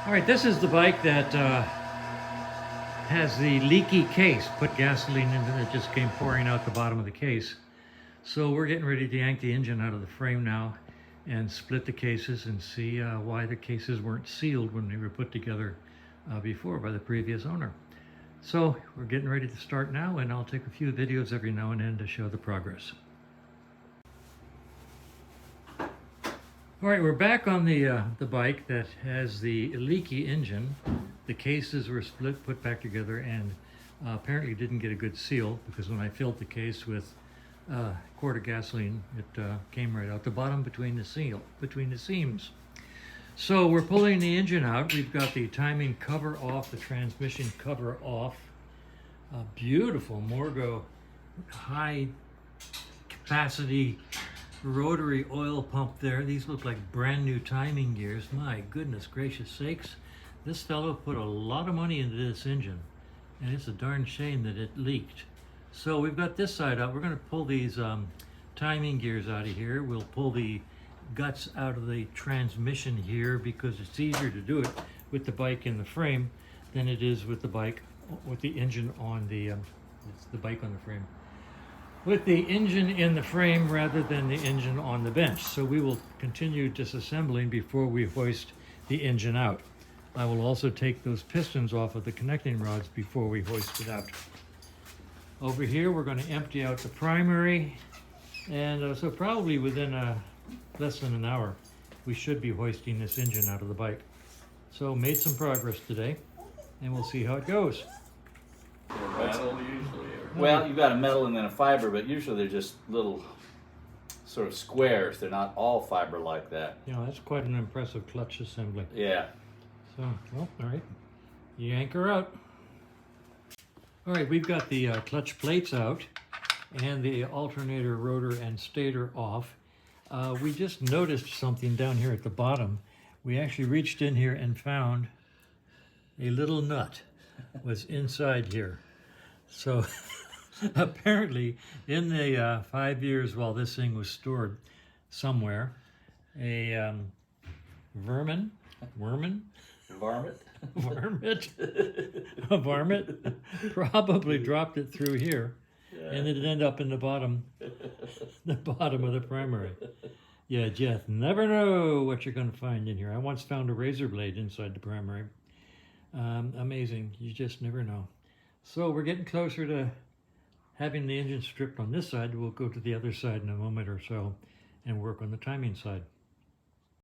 All right, this is the bike that has the leaky case. Put gasoline in it, it just came pouring out the bottom of the case. So we're getting ready to yank the engine out of the frame now and split the cases and see why the cases weren't sealed when they were put together before by the previous owner. So we're getting ready to start now, and I'll take a few videos every now and then to show the progress. All right, we're back on the bike that has the leaky engine. The cases were split, put back together, and apparently didn't get a good seal, because when I filled the case with a quart of gasoline, it came right out the bottom between the seams. So we're pulling the engine out. We've got the timing cover off, the transmission cover off. A beautiful Morgo high capacity rotary oil pump there. These look like brand new timing gears. My goodness gracious sakes. This fellow put a lot of money into this engine, and it's a darn shame that it leaked. So we've got this side out. We're going to pull these timing gears out of here. We'll pull the guts out of the transmission here, because it's easier to do it with the bike in the frame than it is with the bike with the engine on the it's the bike on the frame, with the engine in the frame rather than the engine on the bench. So we will continue disassembling before we hoist the engine out. I will also take those pistons off of the connecting rods before we hoist it out. Over here we're going to empty out the primary, and so probably within less than an hour we should be hoisting this engine out of the bike. So made some progress today, and we'll see how it goes. Metal usually. Well, you've got a metal and then a fiber, but usually they're just little sort of squares. They're not all fiber like that. You know, that's quite an impressive clutch assembly. Yeah. So, well, all right, yank her out. All right, we've got the clutch plates out and the alternator, rotor, and stator off. We just noticed something down here at the bottom. We actually reached in here and found a little nut was inside here. So apparently in the 5 years while this thing was stored somewhere, a varmint, a varmint probably dropped it through here, and it'd end up in the bottom of the primary. Yeah, Jeff, never know what you're going to find in here. I once found a razor blade inside the primary. Amazing, you just never know. So we're getting closer to having the engine stripped on this side. We'll go to the other side in a moment or so and work on the timing side.